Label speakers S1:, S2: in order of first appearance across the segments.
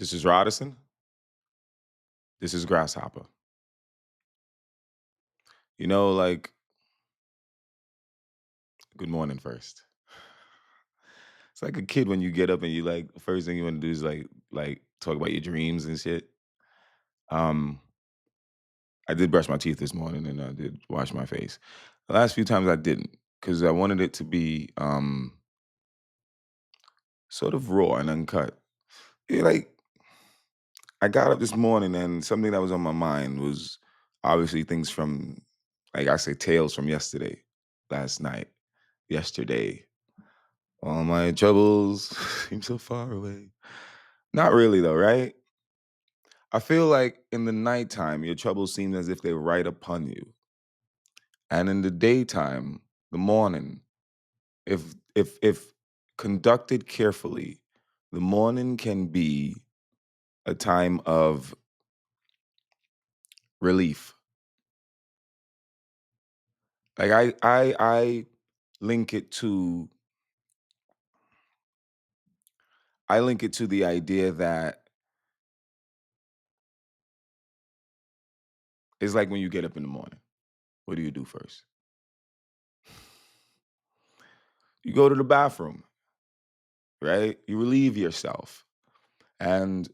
S1: This is Rodison. This is Grasshopper. Like, good morning first. It's like a kid when you get up and you like first thing you want to do is like talk about your dreams and shit. Um, I did brush my teeth this morning and I did wash my face. The last few times I didn't because I wanted it to be sort of raw and uncut. Like I got up this morning and something that was on my mind was obviously things from like I say tales from yesterday, last night, yesterday. All my troubles seem so far away. Not really though, right? I feel like in the nighttime, your troubles seem as if they're right upon you. And in the daytime, the morning, if conducted carefully, the morning can be a time of relief. Like I link it to I link it to the idea that it's like when you get up in the morning. What do you do first? You go to the bathroom, right? You relieve yourself. And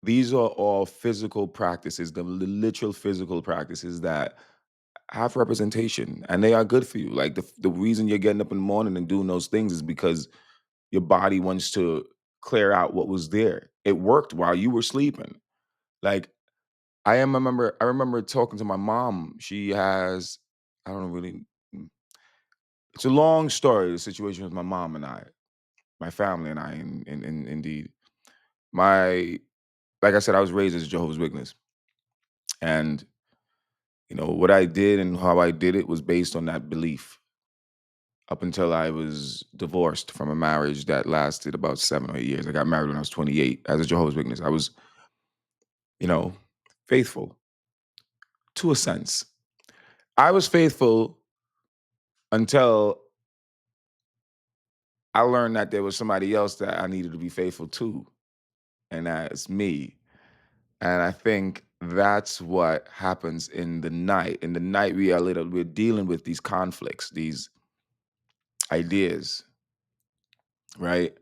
S1: these are all physical practices, the literal physical practices that have representation and they are good for you. Like the reason you're getting up in the morning and doing those things is because your body wants to clear out what was there. It worked while you were sleeping. Like I remember talking to my mom. She has I don't know really it's a long story, the situation with my mom and I, my family and I indeed. My like I said, I was raised as a Jehovah's Witness. And what I did and how I did it was based on that belief up until I was divorced from a marriage that lasted about 7 or 8 years. I got married when I was 28 as a Jehovah's Witness. I was, you know, faithful to a sense. I was faithful until I learned that there was somebody else that I needed to be faithful to, and that's me. And I think that's what happens in the night. In the night, we're dealing with these conflicts, these ideas, right?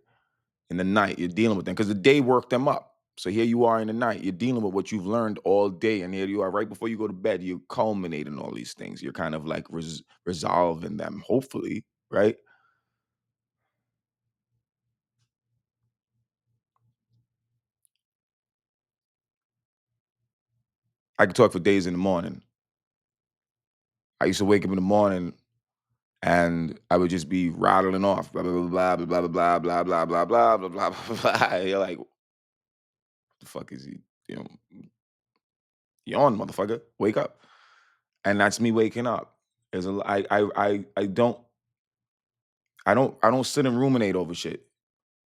S1: In the night, you're dealing with them because the day worked them up. So here you are in the night, you're dealing with what you've learned all day, and here you are right before you go to bed. You're culminating all these things. You're kind of like resolving them, hopefully, right? I could talk for days in the morning. I used to wake up in the morning and I would just be rattling off blah blah blah blah blah blah blah blah blah blah blah blah blah blah. You're like, what the fuck is he? You know, yawn, motherfucker. Wake up. And that's me waking up. There's a I don't sit and ruminate over shit.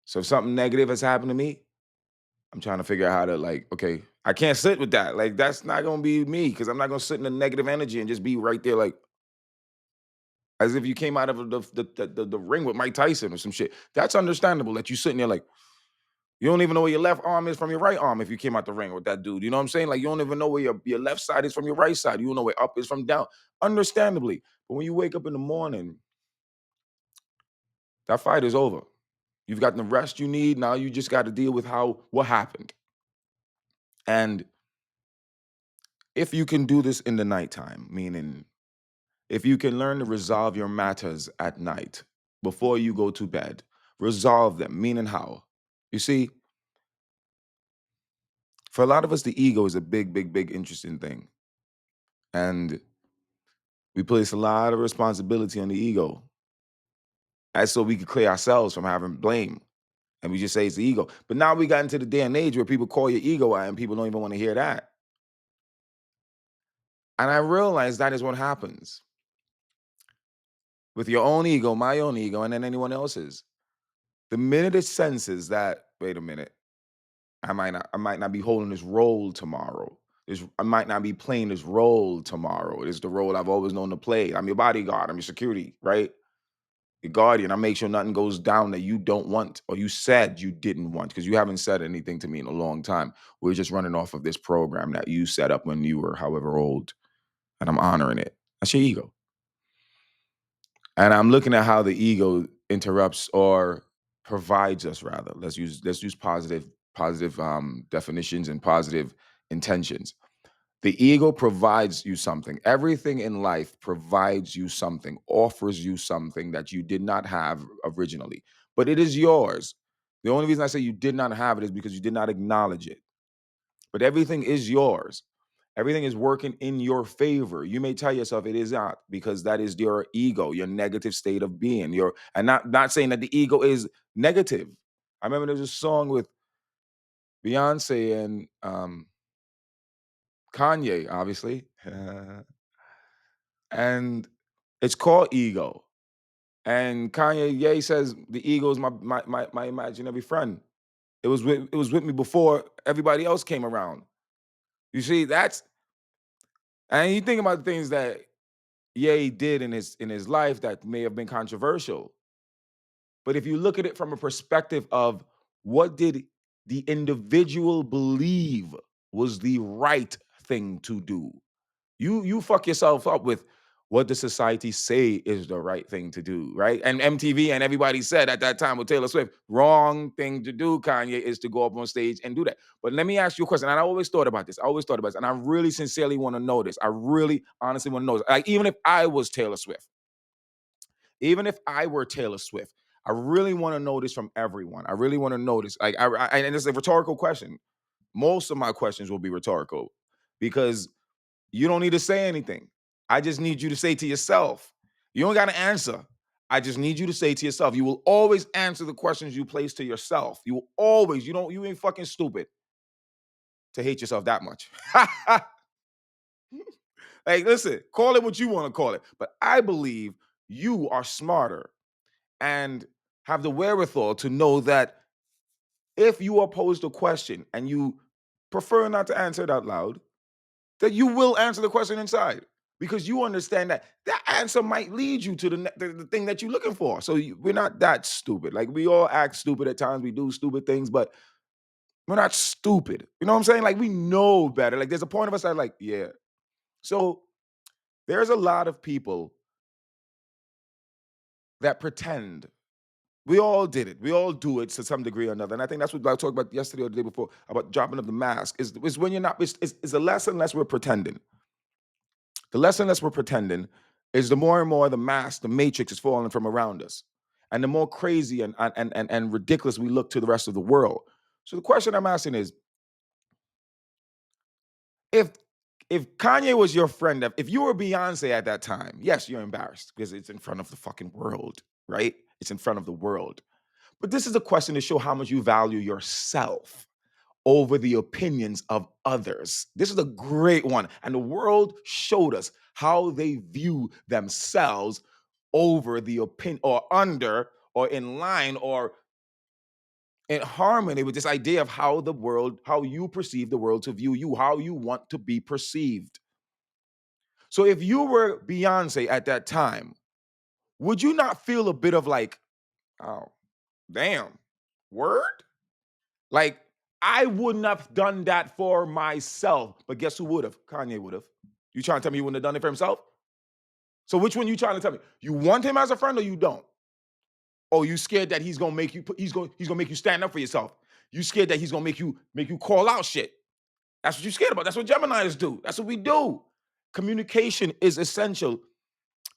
S1: So if something negative has happened to me, I'm trying to figure out how to like, okay, I can't sit with that. Like that's not gonna be me because I'm not gonna sit in the negative energy and just be right there like as if you came out of the ring with Mike Tyson or some shit. That's understandable that you sitting there like you don't even know where your left arm is from your right arm if you came out the ring with that dude. You know what I'm saying? Like you don't even know where your left side is from your right side. You don't know where up is from down. Understandably. But when you wake up in the morning, that fight is over. You've gotten the rest you need. Now you just got to deal with how what happened. And if you can do this in the nighttime, meaning if you can learn to resolve your matters at night before you go to bed, resolve them, meaning how? You see, for a lot of us, the ego is a big, big, big, interesting thing. And we place a lot of responsibility on the ego. That's so we could clear ourselves from having blame. And we just say it's the ego. But now we got into the day and age where people call your ego out and people don't even want to hear that. And I realize that is what happens with your own ego, my own ego, and then anyone else's. The minute it senses that, wait a minute, I might not be holding this role tomorrow. I might not be playing this role tomorrow. It is the role I've always known to play. I'm your bodyguard. I'm your security, right? your guardian. I make sure nothing goes down that you don't want or you said you didn't want because you haven't said anything to me in a long time. We're just running off of this program that you set up when you were however old, and I'm honoring it. That's your ego. And I'm looking at how the ego interrupts or provides us rather. Let's use positive definitions and positive intentions. The ego provides you something. Everything in life provides you something, offers you something that you did not have originally, but it is yours. The only reason I say you did not have it is because you did not acknowledge it. But everything is yours. Everything is working in your favor. You may tell yourself it is not because that is your ego, your negative state of being. Your and not saying that the ego is negative. I remember there's a song with Beyonce and Kanye, obviously, and it's called Ego. And Kanye, yeah, he says the ego is my imaginary friend. It was with me before everybody else came around. You see, that's and you think about the things that Ye did in his life that may have been controversial. But if you look at it from a perspective of what did the individual believe was the right thing to do, you fuck yourself up with what the society say is the right thing to do, right? And MTV and everybody said at that time with Taylor Swift, wrong thing to do, Kanye, is to go up on stage and do that. But let me ask you a question. And I always thought about this. I always thought about this. And I really sincerely want to know this. I really honestly want to know this. Like, even if I was Taylor Swift, even if I were Taylor Swift, I really want to know this from everyone. I really want to know this. Like, and it's a rhetorical question. Most of my questions will be rhetorical because you don't need to say anything. I just need you to say to yourself. You don't got to answer. I just need you to say to yourself. You will always answer the questions you place to yourself. You will always. You ain't fucking stupid to hate yourself that much. Like, listen, call it what you want to call it. But I believe you are smarter and have the wherewithal to know that if you are posed a question and you prefer not to answer it out loud, that you will answer the question inside because you understand that that answer might lead you to the thing that you're looking for. So we're not that stupid. Like, we all act stupid at times. We do stupid things, but we're not stupid. You know what I'm saying? Like, we know better. Like, there's a point of us that like, yeah. So there's a lot of people that pretend. We all did it. We all do it to some degree or another. And I think that's what I talked about yesterday or the day before about dropping of the mask. Is when you're not. It's a lesson less we're pretending. The lesson less we're pretending is the more and more the mask, the matrix is falling from around us, and the more crazy and ridiculous we look to the rest of the world. So the question I'm asking is, if if Kanye was your friend, if you were Beyonce at that time, yes, you're embarrassed because it's in front of the fucking world, right? It's in front of the world. But this is a question to show how much you value yourself over the opinions of others. This is a great one. And the world showed us how they view themselves over the opinion or under or in line or in harmony with this idea of how the world, how you perceive the world to view you, how you want to be perceived. So if you were Beyonce at that time, would you not feel a bit of like, oh, damn, word? Like, I wouldn't have done that for myself. But guess who would have? Kanye would have. You trying to tell me he wouldn't have done it for himself? So which one you trying to tell me? You want him as a friend or you don't? Oh, you scared that he's gonna make you he's gonna make you stand up for yourself. You scared that he's gonna make you call out shit. That's what you scared about. That's what Geminis do. That's what we do. Communication is essential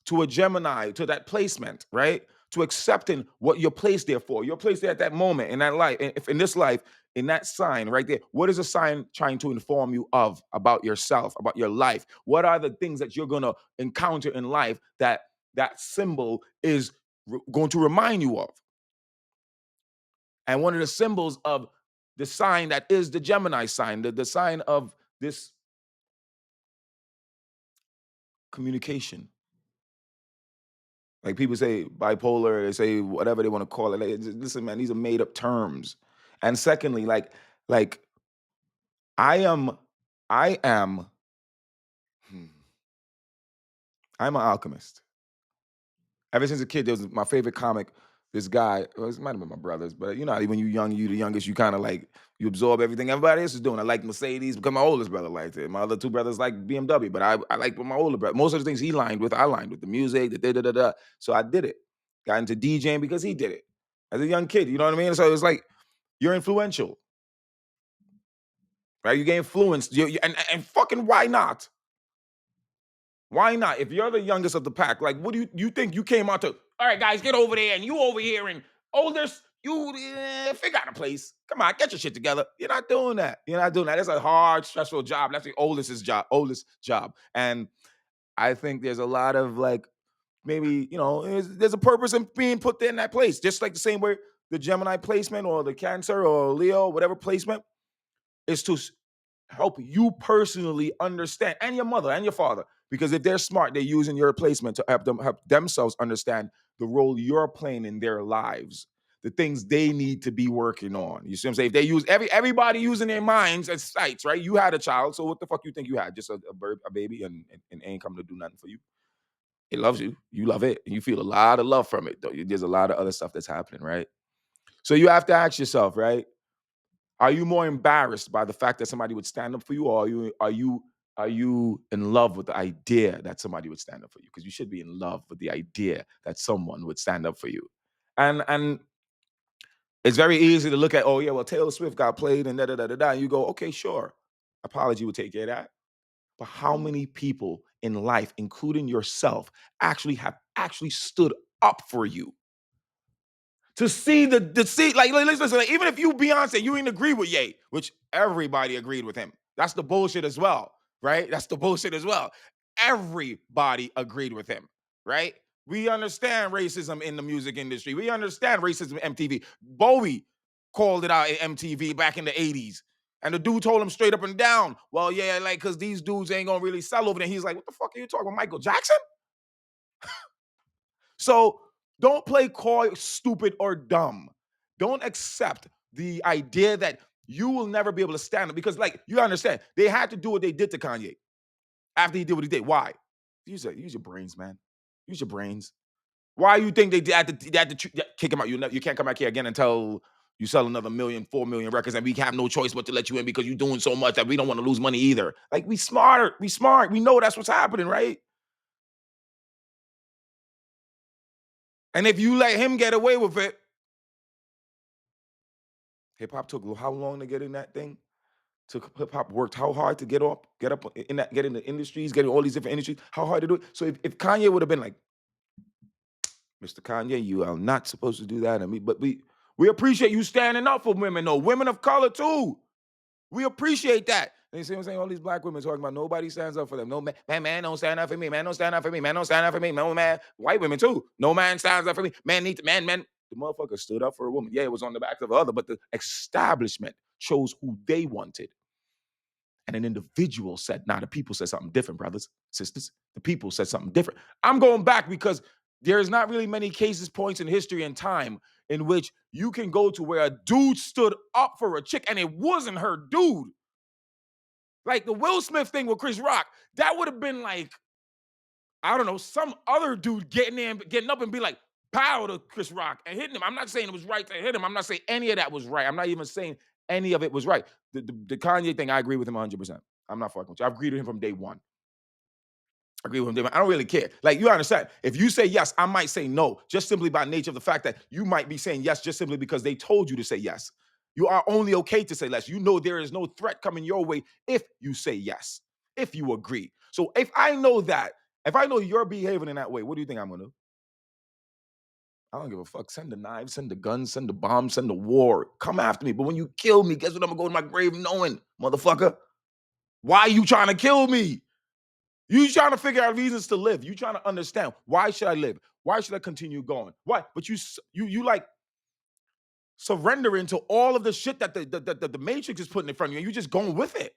S1: to a Gemini, to that placement, right? To accepting what you're placed there for. You're placed there at that moment in that life, if in this life, in that sign right there. What is a sign trying to inform you of about yourself, about your life? What are the things that you're gonna encounter in life that that symbol is going to remind you of? And one of the symbols of the sign that is the Gemini sign, the sign of this communication. Like, people say bipolar, they say whatever they want to call it. Like, listen, man, these are made up terms. And secondly, like I am, I am, hmm, I'm an alchemist. Ever since a kid, there was my favorite comic. This guy, well, it might have been my brothers, but you know, when you young, you the youngest, you kind of like you absorb everything everybody else is doing. I like Mercedes because my oldest brother liked it. My other two brothers like BMW, but I like what my older brother. Most of the things he lined with, I lined with the music, the da da da da. So I did it. Got into DJing because he did it as a young kid. You know what I mean? So it's like you're influential, right? You get influenced, and fucking why not? Why not? If you're the youngest of the pack, like, what do you think you came out to? All right, guys, get over there, and you over here, and oldest, you figure out a place. Come on, get your shit together. You're not doing that. You're not doing that. It's a hard, stressful job. That's the oldest job. And I think there's a lot of like maybe there's a purpose in being put there in that place, just like the same way the Gemini placement or the Cancer or Leo, whatever placement is to help you personally understand, and your mother and your father, because if they're smart, they're using your placement to help themselves understand the role you're playing in their lives, the things they need to be working on. You see what I'm saying? If they use everybody using their minds as sites, right? You had a child, so what the fuck you think you had? Just a baby, and ain't coming to do nothing for you. It loves you. You love it, and you feel a lot of love from it. Though there's a lot of other stuff that's happening, right? So you have to ask yourself, right? Are you more embarrassed by the fact that somebody would stand up for you, or are you in love with the idea that somebody would stand up for you? Because you should be in love with the idea that someone would stand up for you. And it's very easy to look at, oh yeah, well, Taylor Swift got played and da da da da da. And you go, okay, sure. Apology would take care of that. But how many people in life, including yourself, have actually stood up for you? To see the see, like, listen, like, even if you Beyonce, you didn't agree with Ye, which everybody agreed with him. That's the bullshit as well, right? That's the bullshit as well. Everybody agreed with him, right? We understand racism in the music industry. We understand racism in MTV. Bowie called it out in MTV back in the 80s. And the dude told him straight up and down, well, yeah, like, because these dudes ain't gonna really sell over there. He's like, what the fuck are you talking about, Michael Jackson? So don't play coy, stupid, or dumb. Don't accept the idea that you will never be able to stand up because, like, you understand, they had to do what they did to Kanye after he did what he did. Why? Use your brains, man. Use your brains. Why you think they had to kick him out? You can't come back here again until you sell another million, 4 million records, and we have no choice but to let you in because you're doing so much that we don't want to lose money either. Like, we smarter, we smart, we know that's what's happening, right? And if you let him get away with it, hip hop took how long to get in that thing? Took hip hop worked how hard to get up in that, get in the industries, get in all these different industries. How hard to do it? So if Kanye would have been like, Mr. Kanye, you are not supposed to do that, and but we appreciate you standing up for women, though, women of color too. We appreciate that. And you see what I'm saying? All these black women talking about nobody stands up for them. No man don't stand up for me. Man don't stand up for me. Man don't stand up for me. No man, white women too. No man stands up for me. Man need to man. The motherfucker stood up for a woman. Yeah, it was on the back of the other, but the establishment chose who they wanted. And an individual said, nah, the people said something different, brothers, sisters. The people said something different. I'm going back because there's not really many cases, points in history and time in which you can go to where a dude stood up for a chick and it wasn't her dude. Like the Will Smith thing with Chris Rock, that would have been like, I don't know, some other dude getting in, getting up and be like, pow to Chris Rock and hitting him. I'm not saying it was right to hit him. I'm not saying any of that was right. I'm not even saying any of it was right. The Kanye thing, I agree with him 100%. I'm not fucking with you. I've agreed with him from day one. I agree with him. Day one. I don't really care. Like, you understand? If you say yes, I might say no, just simply by nature of the fact that you might be saying yes just simply because they told you to say yes. You are only okay to say less. You know there is no threat coming your way if you say yes, if you agree. So if I know that, if I know you're behaving in that way, what do you think I'm gonna do? I don't give a fuck. Send the knives, send the guns, send the bombs, send the war. Come after me. But when you kill me, guess what I'm gonna go to my grave knowing, motherfucker? Why you trying to kill me? You trying to figure out reasons to live. You trying to understand why should I live? Why should I continue going? Why? But you like surrendering to all of the shit that the Matrix is putting in front of you, and you just going with it.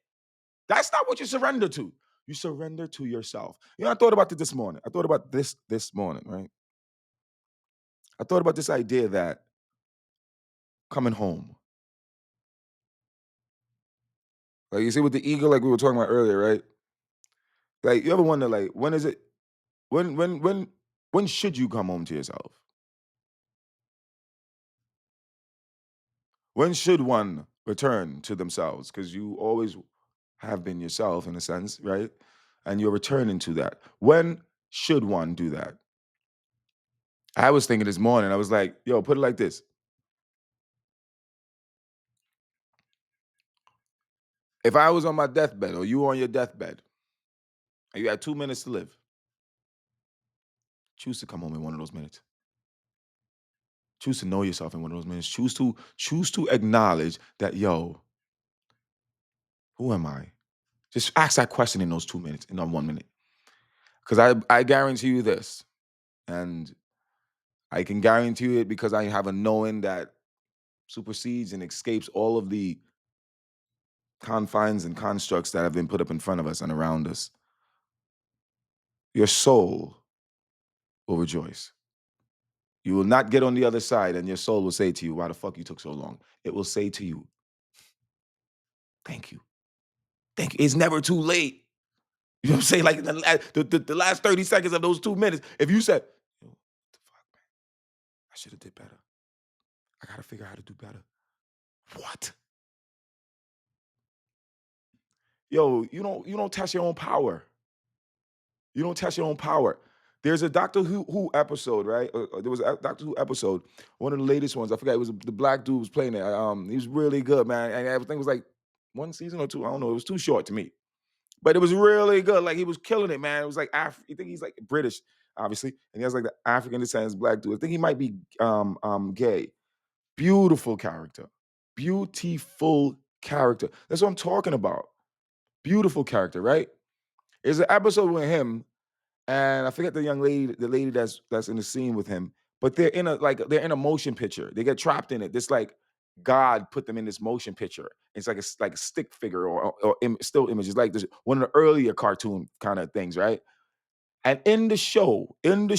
S1: That's not what you surrender to. You surrender to yourself. I thought about it this morning. I thought about this morning, right? I thought about this idea that coming home. Like, you see with the ego, like we were talking about earlier, right? Like, you ever wonder, like, when is it when When should you come home to yourself? When should one return to themselves? Because you always have been yourself in a sense, right? And you're returning to that. When should one do that? I was thinking this morning, I was like, yo, put it like this. If I was on my deathbed or you were on your deathbed and you had 2 minutes to live, choose to come home in one of those minutes. Choose to know yourself in one of those minutes. Choose to acknowledge that, yo, who am I? Just ask that question in those 2 minutes, in that 1 minute. Because I guarantee you this, and I can guarantee you it because I have a knowing that supersedes and escapes all of the confines and constructs that have been put up in front of us and around us. Your soul will rejoice. You will not get on the other side, and your soul will say to you, why the fuck you took so long? It will say to you, thank you. Thank you. It's never too late. You know what I'm saying? Like the last 30 seconds of those 2 minutes, if you said, yo, what the fuck, man? I should have did better. I gotta figure out how to do better. What? Yo, you don't test your own power. You don't test your own power. There's a Doctor Who episode, right? There was a Doctor Who episode, one of the latest ones. I forgot. It was the black dude was playing it. He was really good, man. And I think it was like one season or two. I don't know. It was too short to me, but it was really good. Like he was killing it, man. It was like you think he's like British, obviously, and he has like the African descent black dude. I think he might be gay. Beautiful character, beautiful character. That's what I'm talking about. Beautiful character, right? There's an episode with him and I forget the young lady, the lady that's in the scene with him, but they're in a motion picture. They get trapped in it. This like God put them in this motion picture. It's like like a stick figure or still images, like this one of the earlier cartoon kind of things, right? And this is what I'm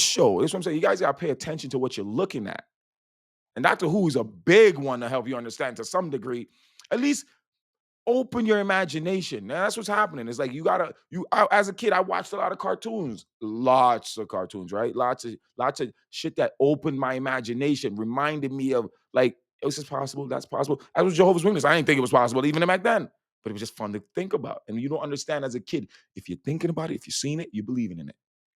S1: saying. You guys gotta pay attention to what you're looking at. And Doctor Who is a big one to help you understand to some degree. At least open your imagination. Now, that's what's happening. It's like as a kid, I watched a lot of cartoons, lots of cartoons, right? Lots of shit that opened my imagination, reminded me of like, this is possible, that's possible. I was Jehovah's Witness. I didn't think it was possible even back then, but it was just fun to think about. And you don't understand as a kid, if you're thinking about it, if you've seen it, you're believing in it.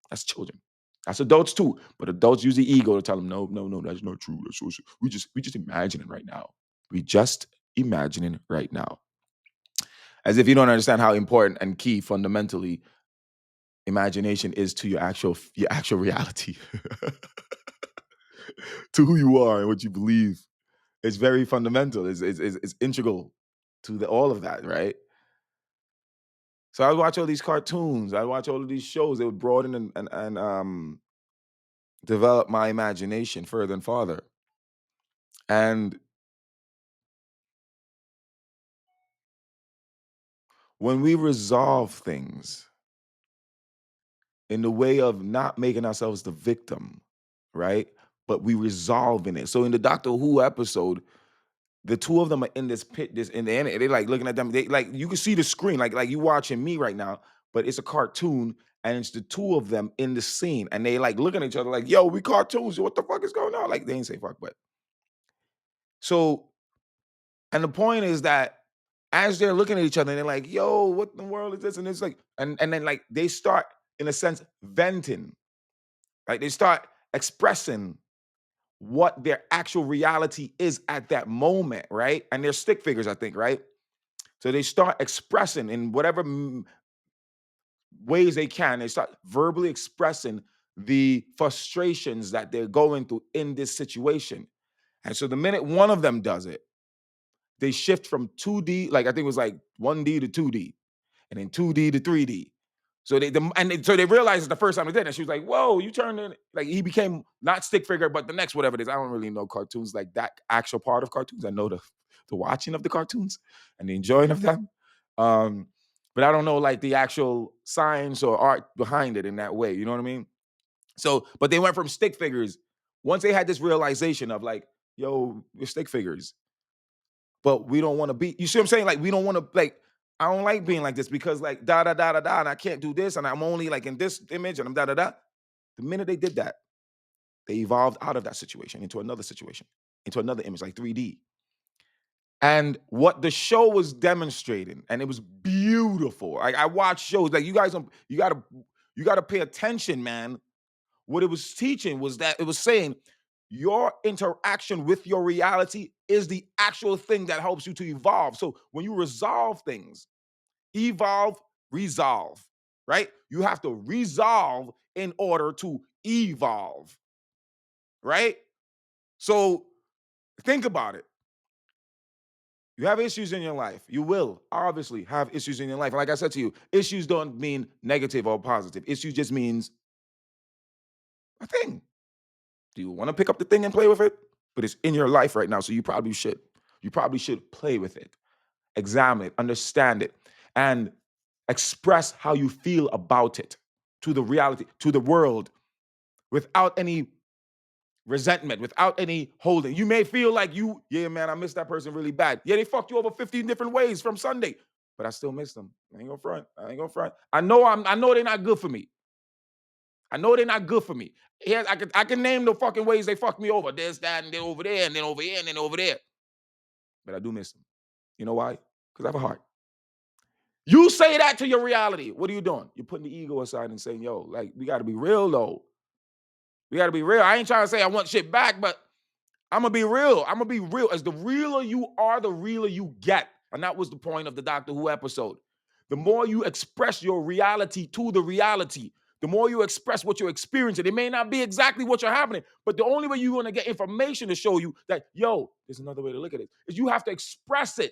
S1: That's children. That's adults too, but adults use the ego to tell them, no, no, no, that's not true. We just imagining right now. We just imagining right now. As if you don't understand how important and key fundamentally imagination is to your actual reality, to who you are and what you believe. It's very fundamental. It's integral to all of that, right? So I watch all these cartoons. I watch all of these shows. They would broaden and develop my imagination further and farther. And when we resolve things in the way of not making ourselves the victim, right? But we resolving it. So in the Doctor Who episode, the two of them are in this pit, this in the end, they like looking at them. They like you can see the screen, like you watching me right now, but it's a cartoon, and it's the two of them in the scene, and they like looking at each other like, "Yo, we cartoons. What the fuck is going on?" Like they didn't say fuck, but so. And the point is that as they're looking at each other, and they're like, "Yo, what in the world is this?" And it's like, and then like they start in a sense venting, like they start expressing what their actual reality is at that moment, right? And they're stick figures, I think, right? So they start expressing in whatever ways they can. They start verbally expressing the frustrations that they're going through in this situation. And so the minute one of them does it, they shift from 2D, like I think it was like 1D to 2D, and then 2D to 3D. So so they realized it the first time they did it. She was like, "Whoa, you turned in like he became not stick figure, but the next whatever it is." I don't really know cartoons like that actual part of cartoons. I know the watching of the cartoons and the enjoying of them, um, but I don't know like the actual science or art behind it in that way. You know what I mean? So, but they went from stick figures once they had this realization of like, "Yo, we're stick figures." But we don't want to be, you see what I'm saying? Like, we don't want to, like, I don't like being like this because, like, da da da da da, and I can't do this, and I'm only like in this image, and I'm da da da. The minute they did that, They evolved out of that situation into another situation, into another image, like 3D. And what the show was demonstrating, and it was beautiful. Like I watch shows, like you gotta pay attention, man. What it was teaching was that it was saying your interaction with your reality is the actual thing that helps you to evolve. So when you resolve things, evolve, resolve, right? You have to resolve in order to evolve, right? So think about it. You have issues in your life. You will obviously have issues in your life. Like I said to you, issues don't mean negative or positive. Issue just means a thing. Do you want to pick up the thing and play with it? But it's in your life right now, so you probably should. You probably should play with it, examine it, understand it, and express how you feel about it to the reality, to the world, without any resentment, without any holding. You may feel like yeah, man, I miss that person really bad. Yeah, they fucked you over 15 different ways from Sunday, but I still miss them. I ain't gonna front. I ain't gonna front. I know they're not good for me. I know they're not good for me. Yeah, I can name the fucking ways they fucked me over. This, that, and then over there, and then over here, and then over there. But I do miss them. You know why? Because I have a heart. You say that to your reality. What are you doing? You're putting the ego aside and saying, yo, like, we gotta be real though. We gotta be real. I ain't trying to say I want shit back, but I'm gonna be real. I'm gonna be real. As the realer you are, the realer you get. And that was the point of the Doctor Who episode. The more you express your reality to the reality, the more you express what you're experiencing. It may not be exactly what you're happening, but the only way you're gonna get information to show you that, yo, there's another way to look at it, is you have to express it.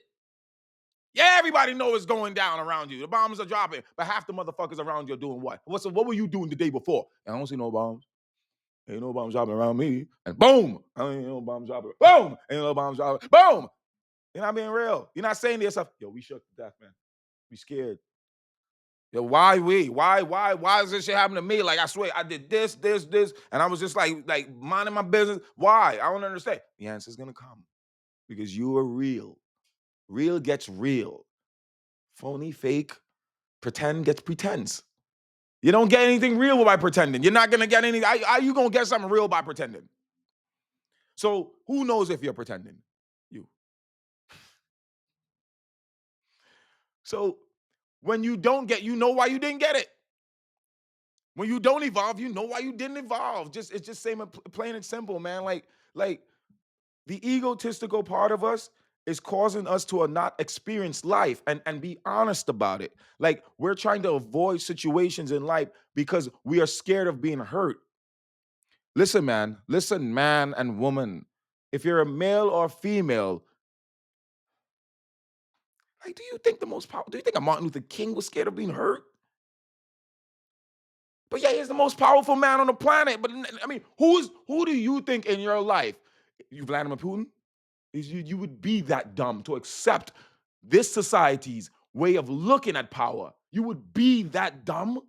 S1: Yeah, everybody know it's going down around you. The bombs are dropping, but half the motherfuckers around you are doing what? What were you doing the day before? I don't see no bombs. Ain't no bombs dropping around me. And boom, I ain't no bombs dropping. Boom, ain't no bombs dropping. Boom. You're not being real. You're not saying to yourself, yo, we shook to death, man. We scared. Yo, why we? Why is this shit happening to me? Like, I swear, I did this, and I was just like minding my business. Why? I don't understand. The answer's gonna come because you are real. Real gets real. Phony, fake, pretend gets pretense. You don't get anything real by pretending. You're not gonna get any. Are you gonna get something real by pretending? So who knows if you're pretending? You. So when you don't get, you know why you didn't get it. When you don't evolve, you know why you didn't evolve. It's just same plain and simple, man. Like the egotistical part of us is causing us to not experience life and be honest about it. Like we're trying to avoid situations in life because we are scared of being hurt. Listen, man. Listen, man and woman. If you're a male or female, like, do you think do you think a Martin Luther King was scared of being hurt? But yeah, he's the most powerful man on the planet. But I mean, who do you think in your life? You Vladimir Putin? You would be that dumb to accept this society's way of looking at power. You would be that dumb?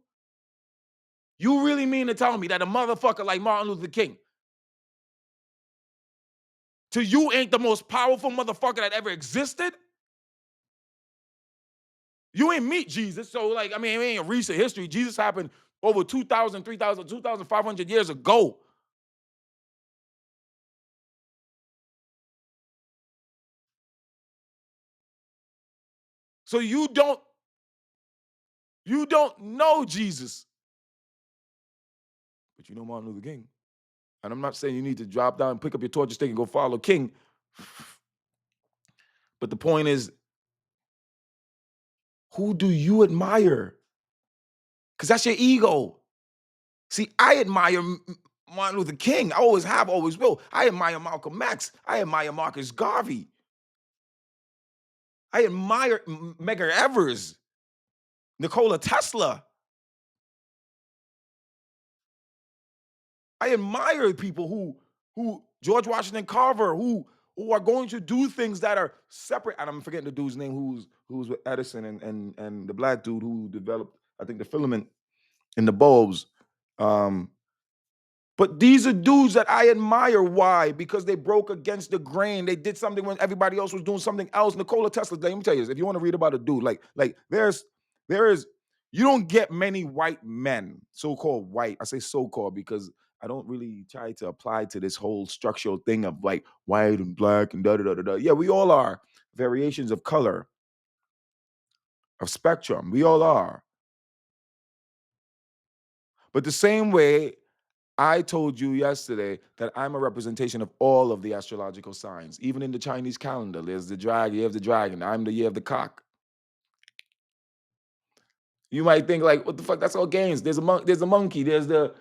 S1: You really mean to tell me that a motherfucker like Martin Luther King to you ain't the most powerful motherfucker that ever existed? You ain't meet Jesus. So, like, I mean, it ain't recent history. Jesus happened over 2,000, 3,000, 2,500 years ago. So you don't know Jesus, but you know Martin Luther King. And I'm not saying you need to drop down, pick up your torch stick, and go follow King. But the point is, who do you admire? Because that's your ego. See, I admire Martin Luther King. I always have, always will. I admire Malcolm X. I admire Marcus Garvey. I admire Medgar Evers, Nikola Tesla. I admire people who George Washington Carver, who are going to do things that are separate. And I'm forgetting the dude's name who's with Edison and the black dude who developed, I think, the filament in the bulbs. Um, but these are dudes that I admire. Why? Because they broke against the grain. They did something when everybody else was doing something else. Nikola Tesla, let me tell you this. If you want to read about a dude, like there is, you don't get many white men, so-called white. I say so-called because I don't really try to apply to this whole structural thing of like white and black and da da da da da. Yeah, we all are variations of color, of spectrum. We all are. But the same way I told you yesterday that I'm a representation of all of the astrological signs. Even in the Chinese calendar, there's the dragon, year of the dragon. I'm the year of the cock. You might think like, what the fuck? That's all games. There's a monkey. There's the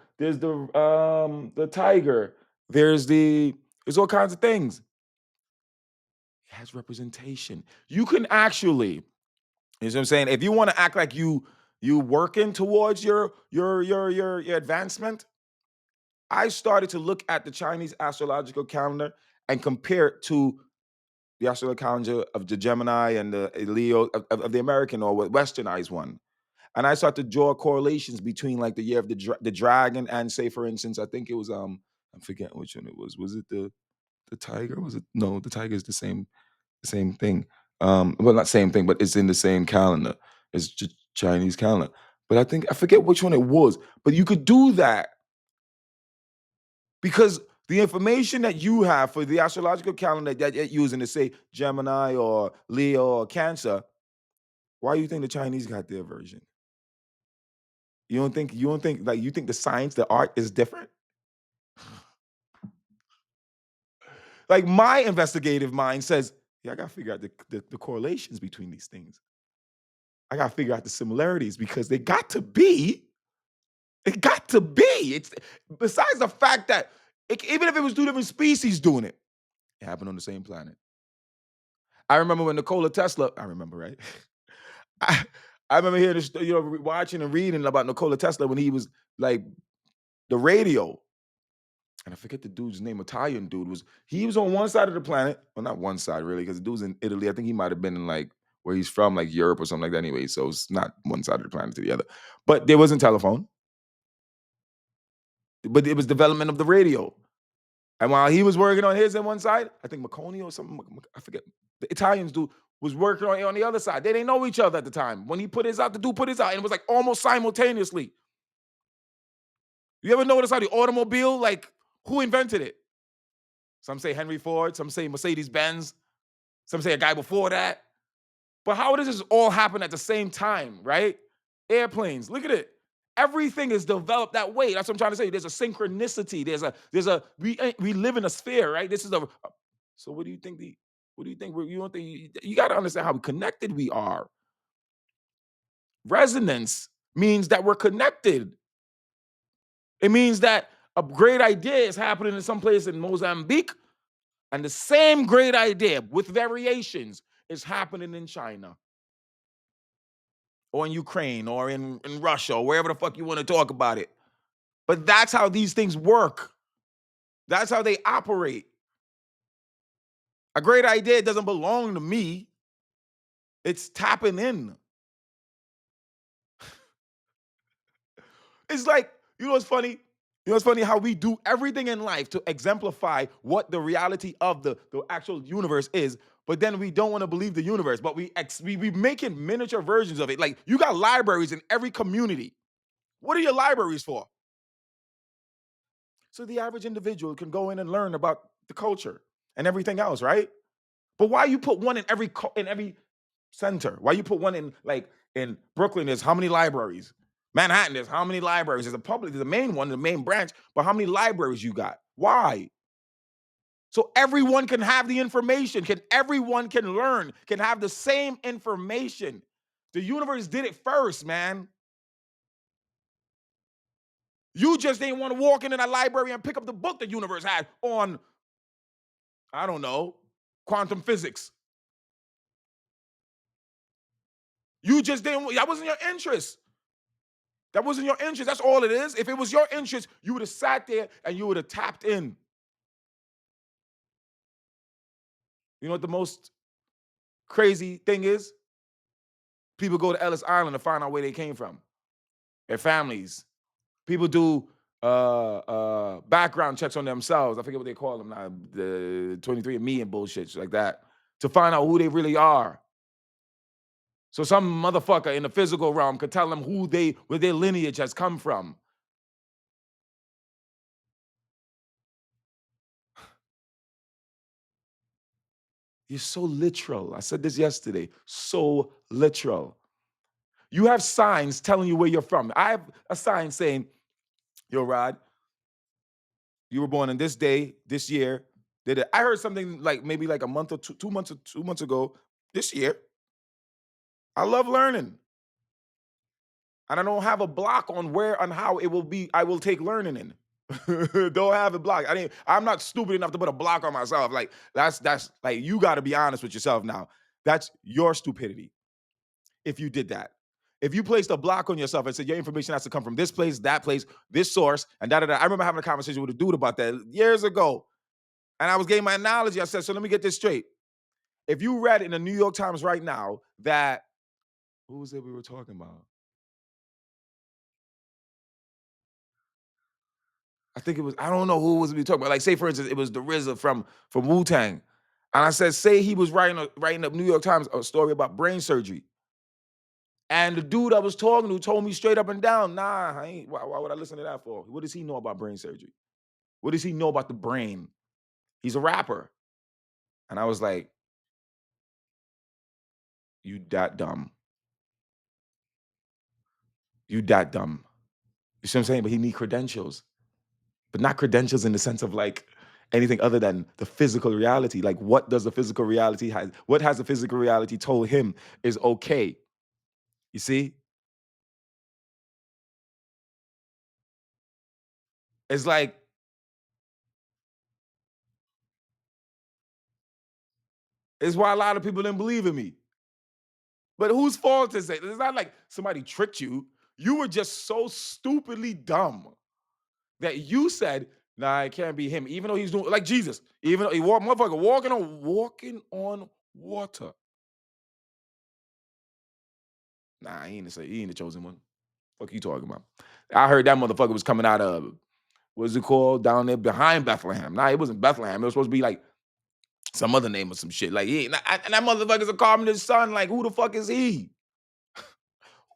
S1: tiger. There's all kinds of things. It has representation. You can actually, you know what I'm saying? If you want to act like you working towards your advancement, I started to look at the Chinese astrological calendar and compare it to the astrological calendar of the Gemini and the Leo of the American or westernized one. And I started to draw correlations between like the year of the dragon and say, for instance, I think it was I'm forgetting which one it was. Was it the tiger? Was it no? The tiger is the same thing. Well, not same thing, but it's in the same calendar. It's Chinese calendar. But I forget which one it was. But you could do that because the information that you have for the astrological calendar that you're using to say Gemini or Leo or Cancer, why do you think the Chinese got their version? You don't think like you think the science, the art is different? Like my investigative mind says, yeah, I gotta figure out the correlations between these things. I gotta figure out the similarities because they got to be. It got to be. It's besides the fact that even if it was two different species doing it, it happened on the same planet. I remember when Nikola Tesla. I remember, right? I, I remember hearing this, watching and reading about Nikola Tesla when he was like the radio. And I forget the dude's name. Italian dude he was on one side of the planet. Well, not one side really, because the dude's in Italy. I think he might have been in like where he's from, like Europe or something like that. Anyway, so it's not one side of the planet to the other. But there wasn't telephone. But it was development of the radio. And while he was working on his on one side, I think Marconi or something, I forget. The Italians dude was working on the other side. They didn't know each other at the time. When he put his out, the dude put his out, and it was like almost simultaneously. You ever notice how the automobile, like, who invented it? Some say Henry Ford, some say Mercedes Benz, some say a guy before that. But how does this all happen at the same time, right? Airplanes, look at it. Everything is developed that way. That's what I'm trying to say. There's a synchronicity. We live in a sphere, right? This is a so what do you think what do you think you don't think you got to understand how connected we are. Resonance means that we're connected. It means that a great idea is happening in some place in Mozambique, and the same great idea with variations is happening in China or in Ukraine or in Russia or wherever the fuck you want to talk about it. But that's how these things work. That's how they operate. A great idea doesn't belong to me. It's tapping in. It's like, you know what's funny? You know what's funny? How we do everything in life to exemplify what the reality of the actual universe is, but then we don't want to believe the universe, but we making miniature versions of it. Like you got libraries in every community. What are your libraries for? So the average individual can go in and learn about the culture and everything else, right? But why you put one in every center? Why you put one in like in Brooklyn? There's how many libraries? Manhattan, there's how many libraries? There's a main one, the main branch, but how many libraries you got? Why? So everyone can have the information, everyone can learn, can have the same information. The universe did it first, man. You just didn't want to walk into that library and pick up the book the universe had on, I don't know, quantum physics. You just didn't, that wasn't your interest. That wasn't your interest. That's all it is. If it was your interest, you would have sat there and you would have tapped in. You know what the most crazy thing is? People go to Ellis Island to find out where they came from, their families. People do background checks on themselves. I forget what they call them now, the 23andMe and bullshit like that, to find out who they really are. So some motherfucker in the physical realm could tell them where their lineage has come from. You're so literal. I said this yesterday. So literal. You have signs telling you where you're from. I have a sign saying, "Yo, Rod, you were born on this day, this year." Did it? I heard something like maybe like a month or 2 months or 2 months ago. This year, I love learning, and I don't have a block on where and how it will be. I will take learning in. Don't have a block. I'm not stupid enough to put a block on myself. Like that's like you got to be honest with yourself now. That's your stupidity if you did that. If you placed a block on yourself and said your information has to come from this place, this source, and da da da. I remember having a conversation with a dude about that years ago, and I was getting my analogy. I said, so let me get this straight. If you read in the New York Times right now that who was it we were talking about? I think it was, I don't know who was we talking about. Like, say for instance, it was the RZA from Wu Tang. And I said, say he was writing up New York Times a story about brain surgery. And the dude I was talking to told me straight up and down, nah, I ain't, why would I listen to that for? What does he know about brain surgery? What does he know about the brain? He's a rapper. And I was like, you that dumb. You that dumb. You see what I'm saying? But he need credentials. But not credentials in the sense of like anything other than the physical reality. Like, what does the physical reality has? What has the physical reality told him is okay? You see, it's like it's why a lot of people didn't believe in me. But whose fault is it? It's not like somebody tricked you. You were just so stupidly dumb that you said, "Nah, it can't be him." Even though he's doing like Jesus, even though he motherfucker walking on water. Nah, he ain't the chosen one. Fuck you talking about? I heard that motherfucker was coming out of what's it called down there behind Bethlehem. Nah, it wasn't Bethlehem. It was supposed to be like some other name or some shit. Like, and that motherfucker's a carpenter's son. Like, who the fuck is he?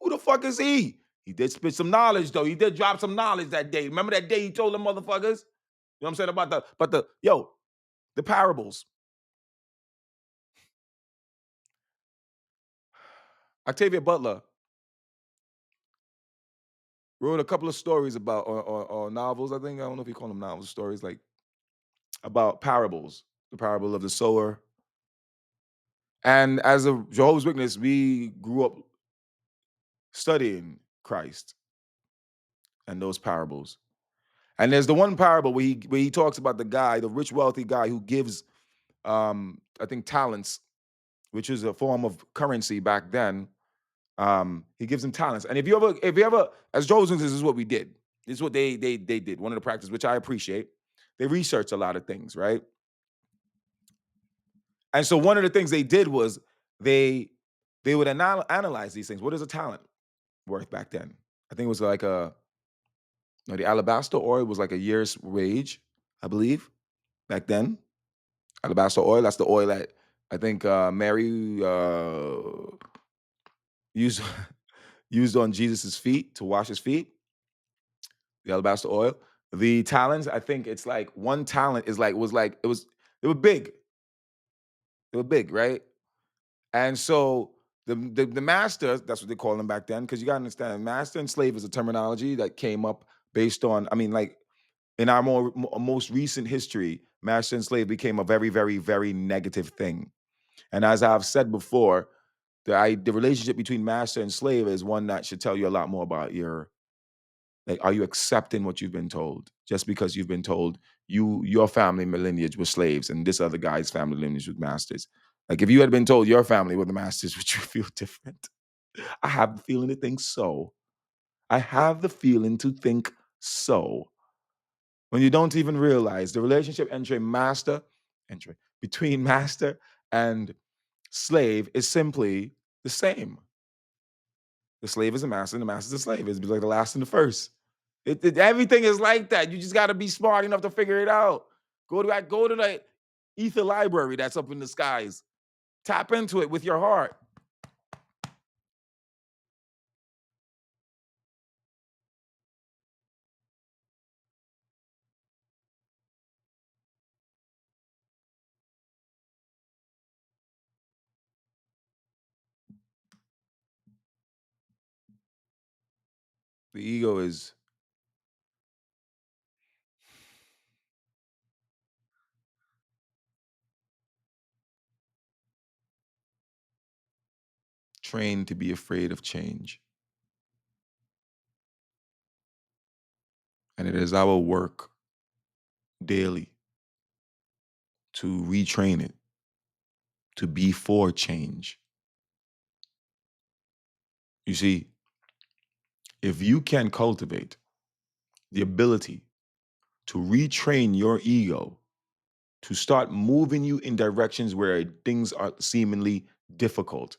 S1: Who the fuck is he? He did spit some knowledge though. He did drop some knowledge that day. Remember that day he told them motherfuckers? You know what I'm saying about the parables. Octavia Butler wrote a couple of stories about or novels. I think I don't know if you call them novels, stories like about parables. The parable of the sower. And as a Jehovah's Witness, we grew up studying Christ and those parables. And there's the one parable where he talks about the guy, the rich, wealthy guy who gives I think talents, which is a form of currency back then. He gives him talents. And if you ever, as Jehovah's Witnesses, this is what we did. This is what they did. One of the practices, which I appreciate. They researched a lot of things, right? And so one of the things they did was they they would analyze these things. What is a talent worth back then? I think it was like no, the alabaster oil was like a year's wage, I believe, back then. Alabaster oil, that's the oil that I think Mary used used on Jesus's feet to wash his feet, the alabaster oil. The talents, I think it's like one talent is like was like it was they were big. They were big, right? And so the master, that's what they called them back then, because you gotta understand, master and slave is a terminology that came up based on, I mean, like in our most recent history, master and slave became a very, very, very negative thing. And as I've said before, the relationship between master and slave is one that should tell you a lot more about your, like, are you accepting what you've been told? Just because you've been told your family lineage was slaves and this other guy's family lineage was masters. Like if you had been told your family were the masters, would you feel different? I have the feeling to think so. I have the feeling to think so. When you don't even realize the relationship entry between master and slave is simply the same. The slave is a master, and the master is a slave. It's like the last and the first. Everything is like that. You just got to be smart enough to figure it out. Go to the ether library that's up in the skies. Tap into it with your heart. The ego is trained to be afraid of change. And it is our work daily to retrain it to be for change. You see, if you can cultivate the ability to retrain your ego to start moving you in directions where things are seemingly difficult,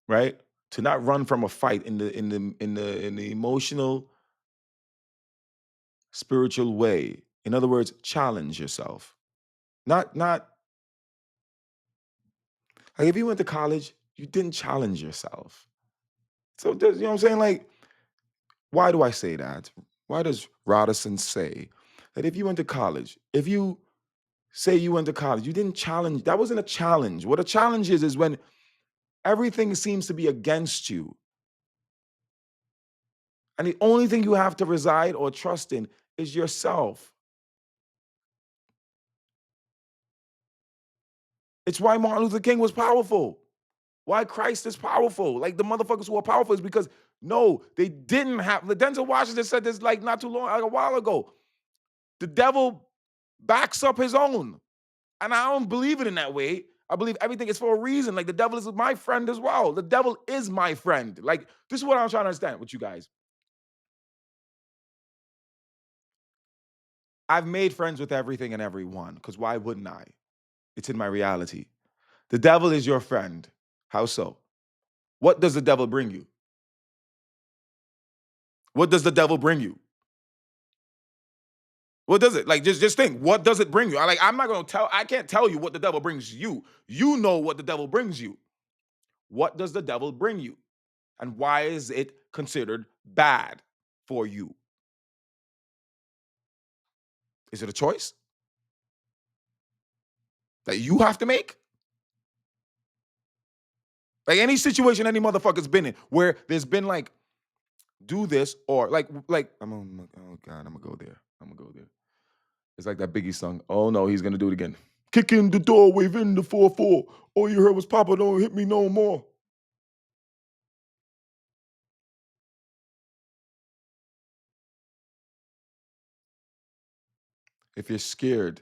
S1: right? To not run from a fight in the emotional, spiritual way. In other words, challenge yourself. Not like if you went to college, you didn't challenge yourself. So you know what I'm saying? Like, why do I say that? Why does Rodison say that if you went to college, if you say you went to college, you didn't challenge, that wasn't a challenge. What a challenge is when everything seems to be against you. And the only thing you have to reside or trust in is yourself. It's why Martin Luther King was powerful. Why Christ is powerful. Like the motherfuckers who are powerful is because no, they didn't have. The Denzel Washington said this like not too long, like a while ago. The devil backs up his own. And I don't believe it in that way. I believe everything is for a reason. Like the devil is my friend as well. The devil is my friend. Like this is what I'm trying to understand with you guys. I've made friends with everything and everyone because why wouldn't I? It's in my reality. The devil is your friend. How so? What does the devil bring you? What does the devil bring you? What does it? Like just think, what does it bring you? I'm not gonna tell, I can't tell you what the devil brings you. You know what the devil brings you. What does the devil bring you? And why is it considered bad for you? Is it a choice that you have to make? Like any situation any motherfucker's been in where there's been like, do this or like oh God, I'm gonna go there. I'm gonna go there. It's like that Biggie song. Oh no, he's gonna do it again. Kick in the door, wave in the 4-4. All you heard was Papa, don't hit me no more. If you're scared,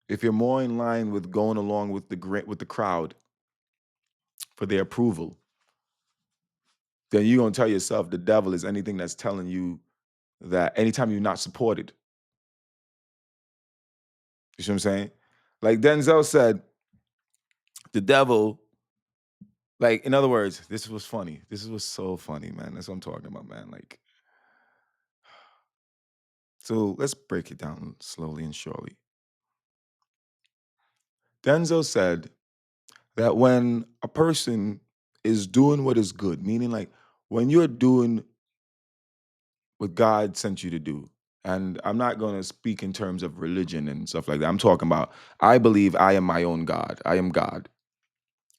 S1: if you're more in line with going along with the crowd for their approval, then you're gonna tell yourself the devil is anything that's telling you that anytime you're not supported. You see what I'm saying? Like Denzel said, the devil, like in other words, this was funny. This was so funny, man. That's what I'm talking about, man. Like, so let's break it down slowly and surely. Denzel said that when a person is doing what is good, meaning like when you're doing what God sent you to do, and I'm not going to speak in terms of religion and stuff like that. I'm talking about, I believe I am my own God. I am God.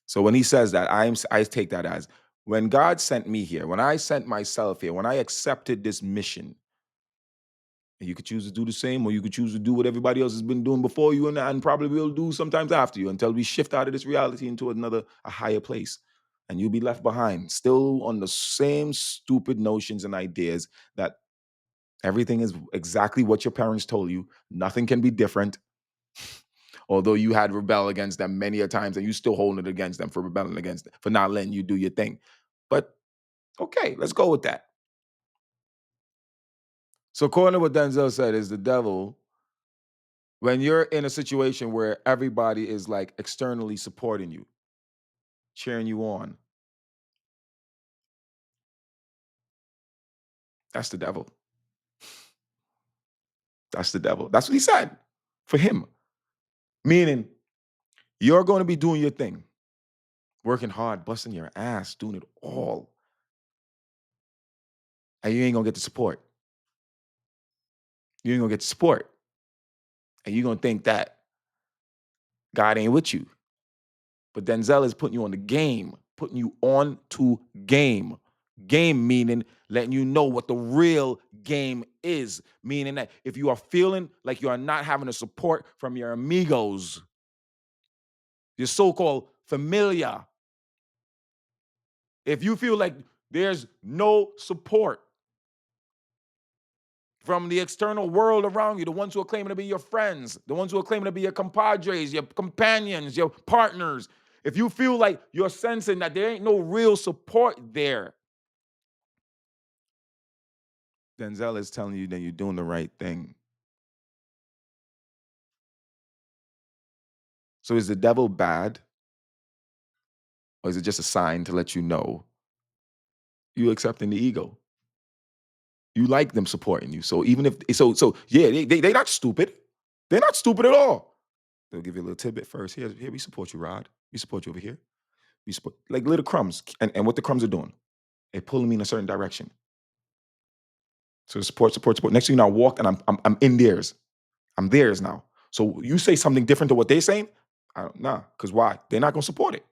S1: So when he says that, I take that as when God sent me here, when I sent myself here, when I accepted this mission, and you could choose to do the same, or you could choose to do what everybody else has been doing before you and probably will do sometimes after you until we shift out of this reality into a higher place. And you'll be left behind, still on the same stupid notions and ideas that everything is exactly what your parents told you. Nothing can be different. Although you had rebelled against them many a times and you still holding it against them for rebelling against them, for not letting you do your thing. But okay, let's go with that. So according to what Denzel said, is the devil, when you're in a situation where everybody is like externally supporting you, cheering you on, that's the devil. That's the devil. That's what he said for him. Meaning, you're going to be doing your thing, working hard, busting your ass, doing it all, and you ain't gonna get the support. You ain't gonna get the support. And you're gonna think that God ain't with you. But Denzel is putting you on the game. putting you on to game. Game meaning letting you know what the real game is. Meaning that if you are feeling like you are not having the support from your amigos, your so-called familia, if you feel like there's no support from the external world around you, the ones who are claiming to be your friends, the ones who are claiming to be your compadres, your companions, your partners, if you feel like you're sensing that there ain't no real support there, Denzel is telling you that you're doing the right thing. So is the devil bad, or is it just a sign to let you know you accepting the ego? You like them supporting you. So even if yeah, they not stupid. They're not stupid at all. They'll give you a little tidbit first. Here we support you, Rod. We support you over here. We support like little crumbs. And what the crumbs are doing, they're pulling me in a certain direction. So support, support, support. Next thing you know, I walk and I'm in theirs. I'm theirs now. So you say something different to what they're saying? Nah, because why? They're not gonna support it.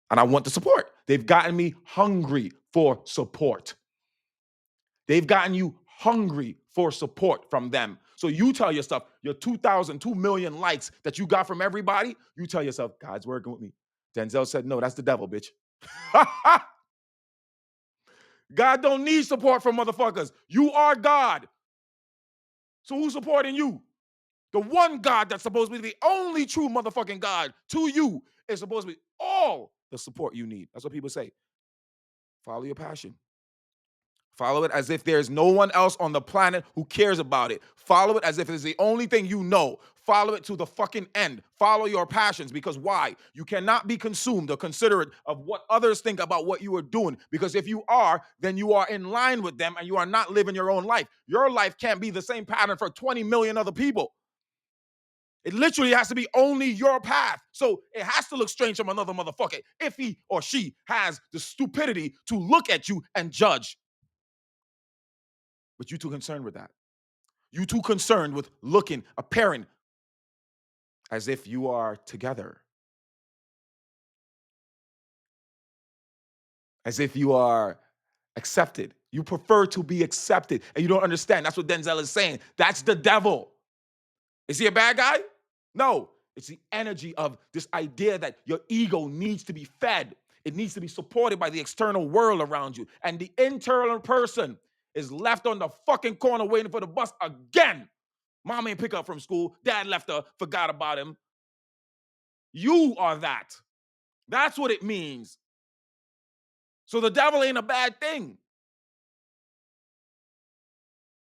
S1: And I want the support. They've gotten me hungry for support. They've gotten you hungry for support from them. So you tell yourself, your 2,000, 2 million likes that you got from everybody, you tell yourself, God's working with me. Denzel said, no, that's the devil, bitch. God don't need support from motherfuckers. You are God. So who's supporting you? The one God that's supposed to be the only true motherfucking God to you is supposed to be all the support you need. That's what people say. Follow your passion. Follow it as if there's no one else on the planet who cares about it. Follow it as if it's the only thing you know. Follow it to the fucking end. Follow your passions, because why? You cannot be consumed or considerate of what others think about what you are doing, because if you are, then you are in line with them and you are not living your own life. Your life can't be the same pattern for 20 million other people. It literally has to be only your path. So it has to look strange from another motherfucker if he or she has the stupidity to look at you and judge. But you too concerned with that. You too concerned with looking, appearing as if you are together, as if you are accepted. You prefer to be accepted, and you don't understand. That's what Denzel is saying. That's the devil. Is he a bad guy? No. It's the energy of this idea that your ego needs to be fed. It needs to be supported by the external world around you. And the internal person is left on the fucking corner waiting for the bus again. Mom ain't pick up from school. Dad left her, forgot about him. You are that. That's what it means. So the devil ain't a bad thing.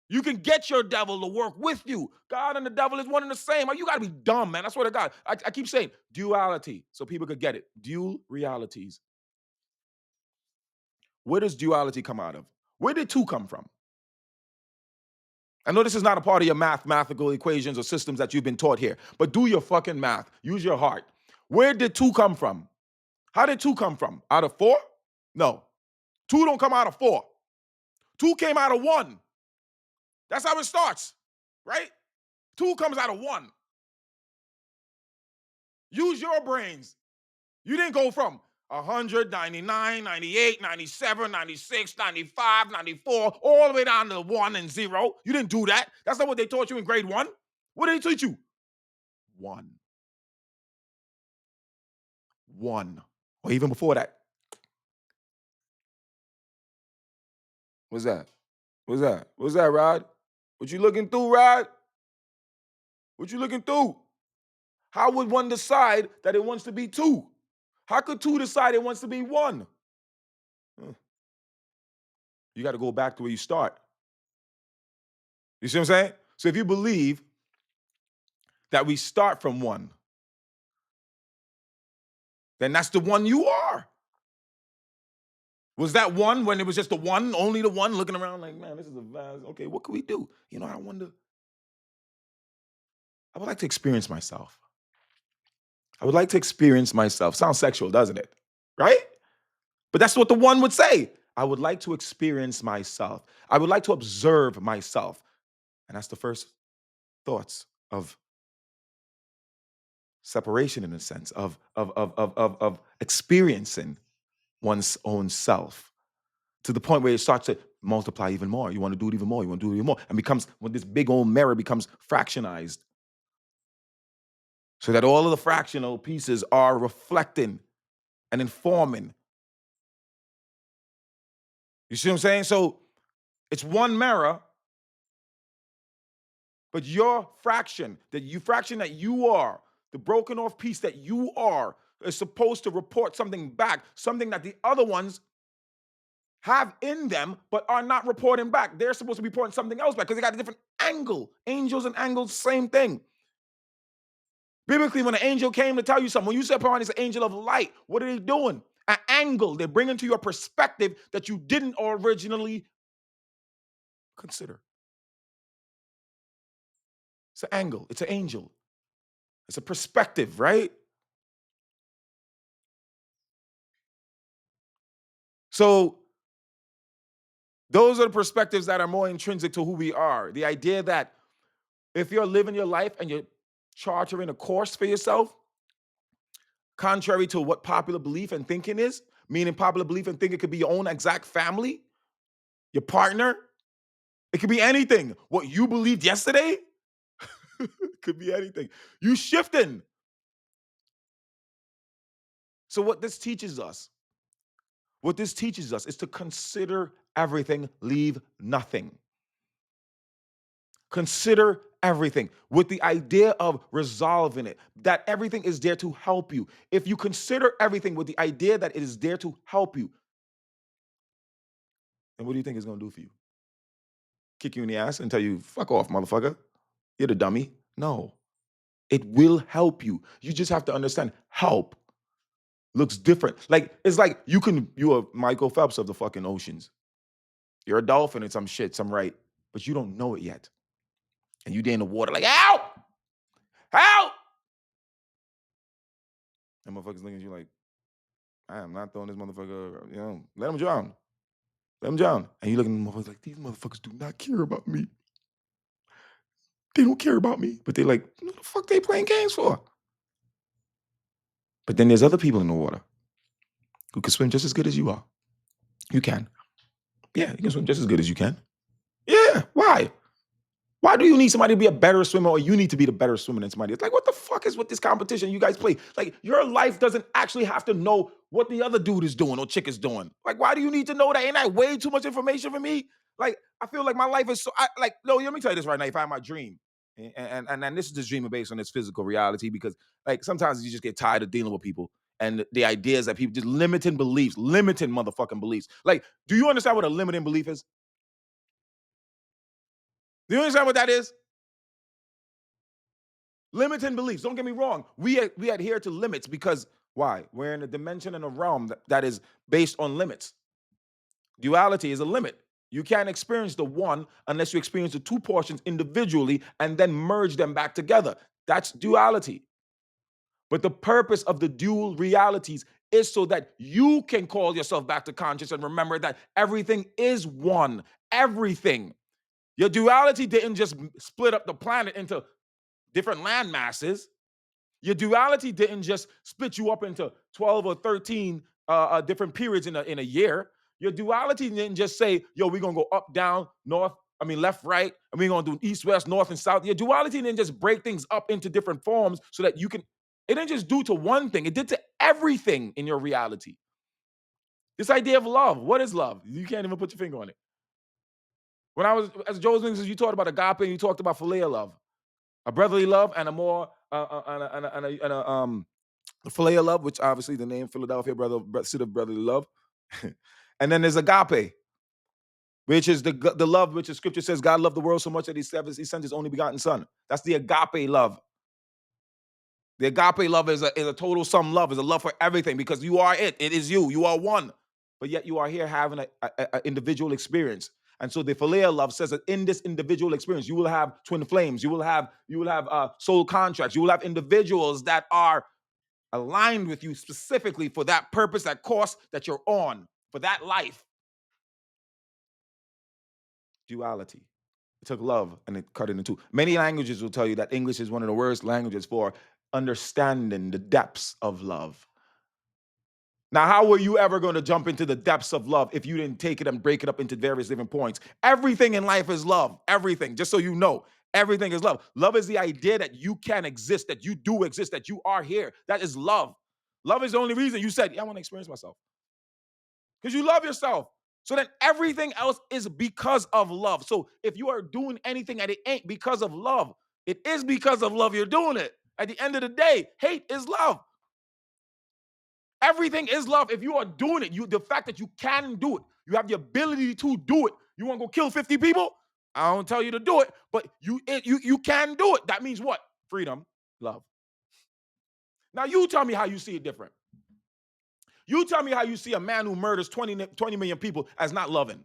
S1: You can get your devil to work with you. God and the devil is one and the same. You got to be dumb, man. I swear to God. I keep saying duality so people could get it. Dual realities. Where does duality come out of? Where did two come from? I know this is not a part of your mathematical equations or systems that you've been taught here, but do your fucking math. Use your heart. Where did two come from? How did two come from? Out of four? No. Two don't come out of four. Two came out of one. That's how it starts, right? Two comes out of one. Use your brains. You didn't go from 100, 99, 98, 97, 96, 95, 94, all the way down to 1 and 0. You didn't do that. That's not what they taught you in grade 1. What did they teach you? One. One. Or even before that. What's that? What's that? What's that, Rod? What you looking through, Rod? What you looking through? How would one decide that it wants to be two? How could two decide it wants to be one? You got to go back to where you start. You see what I'm saying? So if you believe that we start from one, then that's the one you are. Was that one when it was just the one, only the one, looking around like, man, this is a vast, okay, what can we do? You know, I wonder, I would like to experience myself. I would like to experience myself. Sounds sexual, doesn't it? Right? But that's what the one would say. I would like to experience myself. I would like to observe myself. And that's the first thoughts of separation in a sense, of experiencing. one's own self to the point where it starts to multiply even more. You want to do it even more. You want to do it even more. And becomes, when this big old mirror becomes fractionized, so that all of the fractional pieces are reflecting and informing. You see what I'm saying? So it's one mirror, but your fraction that you are, the broken off piece that you are, is supposed to report something back, something that the other ones have in them, but are not reporting back. They're supposed to be reporting something else back because they got a different angle. Angels and angels, same thing. Biblically, when an angel came to tell you something, when you said upon this angel of light, what are they doing? An angle. They're bringing to your perspective that you didn't originally consider. It's an angle. It's an angel. It's a perspective, right? So those are the perspectives that are more intrinsic to who we are. The idea that if you're living your life and you're chartering a course for yourself, contrary to what popular belief and thinking is, meaning popular belief and thinking could be your own exact family, your partner, it could be anything. What you believed yesterday could be anything. You shifting. So what this teaches us is to consider everything, leave nothing. Consider everything with the idea of resolving it, that everything is there to help you. If you consider everything with the idea that it is there to help you, then what do you think it's going to do for you? Kick you in the ass and tell you, fuck off, motherfucker. You're the dummy. No, it will help you. You just have to understand help looks different. Like, it's like you are Michael Phelps of the fucking oceans. You're a dolphin and some shit, some right, but you don't know it yet. And you there in the water like, help! Help! And motherfuckers looking at you like, I am not throwing this motherfucker, let him drown. Let him drown. And you looking at the motherfuckers like, these motherfuckers do not care about me. They don't care about me. But they're like, what the fuck they playing games for? But then there's other people in the water who can swim just as good as you are. You can. Yeah, you can swim just as good as you can. Yeah. Why? Why do you need somebody to be a better swimmer or you need to be the better swimmer than somebody? It's like, what the fuck is with this competition you guys play? Like, your life doesn't actually have to know what the other dude is doing or chick is doing. Like, why do you need to know that? Ain't that way too much information for me? Like, I feel like my life is so, no, let me tell you this right now. If I had my dream, and this is just dreaming based on this physical reality, because like sometimes you just get tired of dealing with people and the ideas that people just limiting motherfucking beliefs. Like, do you understand what a limiting belief is? Do you understand what that is? Limiting beliefs. Don't get me wrong. We adhere to limits because why? We're in a dimension and a realm that is based on limits. Duality is a limit. You can't experience the one unless you experience the two portions individually and then merge them back together. That's duality. But the purpose of the dual realities is so that you can call yourself back to conscious and remember that everything is one. Everything. Your duality didn't just split up the planet into different land masses. Your duality didn't just split you up into 12 or 13 different periods in a year. Your duality didn't just say, yo, we're going to go up, down, left, right, and we're going to do east, west, north, and south. Your duality didn't just break things up into different forms so that you can, it didn't just do to one thing, it did to everything in your reality. This idea of love, what is love? You can't even put your finger on it. When I was, as Joe's Wings, you talked about agape and you talked about philia love, a brotherly love and a more, the filet of love, which obviously the name Philadelphia city of brotherly love, and then there's agape, which is the love which the scripture says God loved the world so much that he sent his only begotten son. That's the agape love. The agape love is a total sum love, is a love for everything because you are it. It is you. You are one, but yet you are here having a individual experience. And so the philia love says that in this individual experience, you will have twin flames. You will have soul contracts. You will have individuals that are aligned with you specifically for that purpose, that course that you're on, for that life. Duality. It took love and it cut it in two. Many languages will tell you that English is one of the worst languages for understanding the depths of love. Now, how were you ever going to jump into the depths of love if you didn't take it and break it up into various different points? Everything in life is love. Everything, just so you know. Everything is love. Love is the idea that you can exist, that you do exist, that you are here. That is love. Love is the only reason you said, yeah, I want to experience myself. Because you love yourself. So then everything else is because of love. So if you are doing anything and it ain't because of love, it is because of love you're doing it. At the end of the day, hate is love. Everything is love. If you are doing it, the fact that you can do it, you have the ability to do it. You want to go kill 50 people? I don't tell you to do it, but you can do it. That means what? Freedom, love. Now you tell me how you see it different. You tell me how you see a man who murders 20 million people as not loving.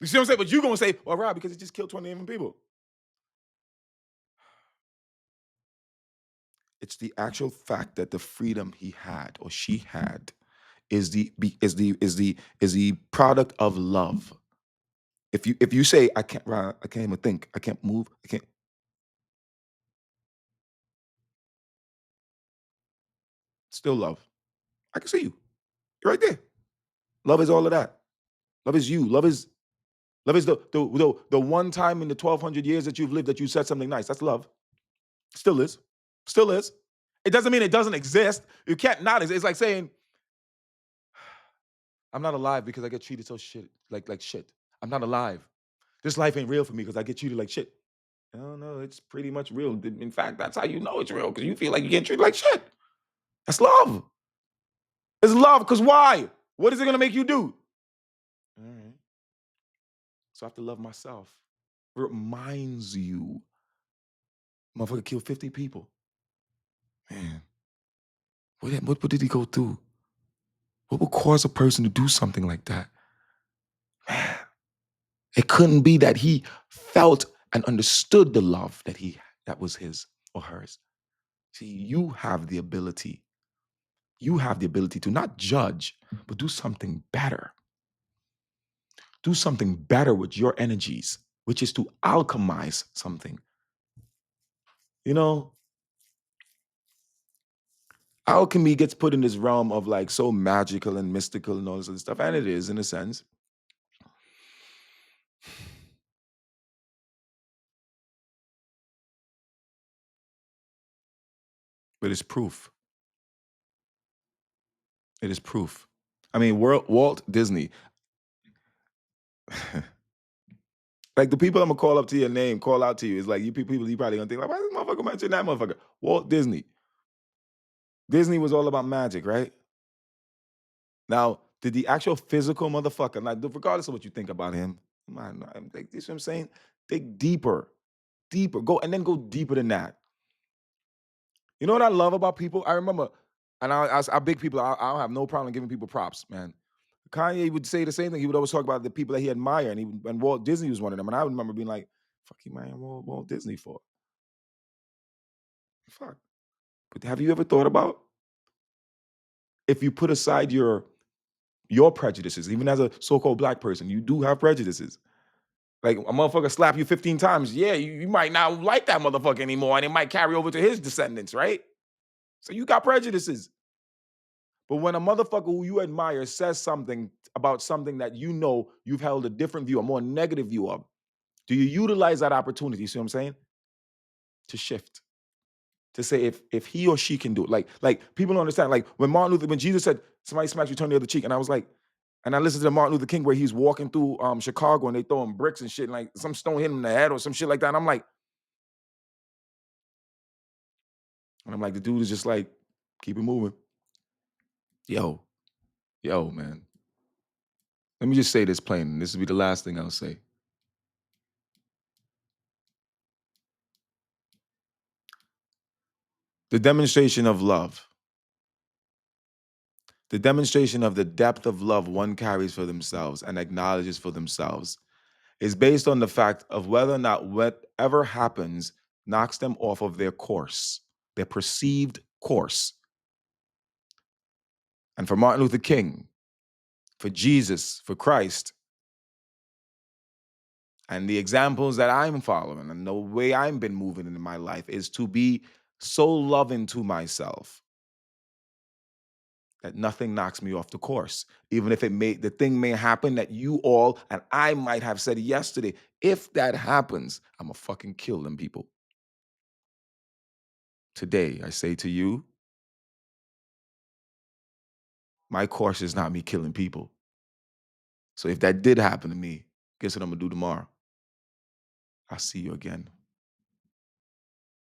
S1: You see what I'm saying? But you're going to say, well, Rob, because he just killed 20 million people. It's the actual fact that the freedom he had or she had is the product of love. If you say I can't even think, I can't move, I can't, still love. I can see you. You're right there. Love is all of that. Love is you. Love is the one time in the 1,200 years that you've lived that you said something nice. That's love. Still is. Still is. It doesn't mean it doesn't exist. You can't not exist. It's like saying, I'm not alive because I get treated so shit, like shit. I'm not alive. This life ain't real for me because I get treated like shit. No, no, it's pretty much real. In fact, that's how you know it's real because you feel like you get treated like shit. That's love. It's love because why? What is it gonna make you do? All right. So I have to love myself. Reminds you, motherfucker killed 50 people. Man, what did he go through? What would cause a person to do something like that? Man, it couldn't be that he felt and understood the love that was his or hers. See, you have the ability. You have the ability to not judge, but do something better. Do something better with your energies, which is to alchemize something. You know, alchemy gets put in this realm of like so magical and mystical and all this other stuff, and it is in a sense, but it's proof. It is proof. I mean, Walt Disney, like the people I'm gonna call up to your name, call out to you, is like you people you probably gonna think like, why this motherfucker mention that motherfucker? Walt Disney. Disney was all about magic, right? Now, did the actual physical motherfucker, like regardless of what you think about him, man, like, you see what I'm saying? Dig deeper, deeper, go and then go deeper than that. You know what I love about people? I remember, and I big people. I don't have no problem giving people props, man. Kanye would say the same thing. He would always talk about the people that he admired, and Walt Disney was one of them. And I remember being like, "Fuck you, man, Walt Disney for fuck." But have you ever thought about if you put aside your prejudices, even as a so-called black person, you do have prejudices. Like a motherfucker slap you 15 times, yeah, you might not like that motherfucker anymore, and it might carry over to his descendants, right? So you got prejudices. But when a motherfucker who you admire says something about something that you know you've held a different view, a more negative view of, do you utilize that opportunity? See what I'm saying? To shift, to say if he or she can do it. Like people don't understand. Like when Jesus said, "Somebody smacked you, turn the other cheek," and I was like, and I listened to Martin Luther King where he's walking through Chicago and they throw him bricks and shit, and like some stone hit him in the head or some shit like that. And I'm like, the dude is just like, keep it moving. Yo, yo, man. Let me just say this plain, and this will be the last thing I'll say. The demonstration of love, the demonstration of the depth of love one carries for themselves and acknowledges for themselves is based on the fact of whether or not whatever happens knocks them off of their course, their perceived course. And for Martin Luther King, for Jesus, for Christ, and the examples that I'm following and the way I've been moving in my life is to be so loving to myself that nothing knocks me off the course. Even if the thing may happen that you all and I might have said yesterday. If that happens, I'm a fucking kill them people. Today, I say to you, my course is not me killing people. So if that did happen to me, guess what I'm gonna do tomorrow? I'll see you again.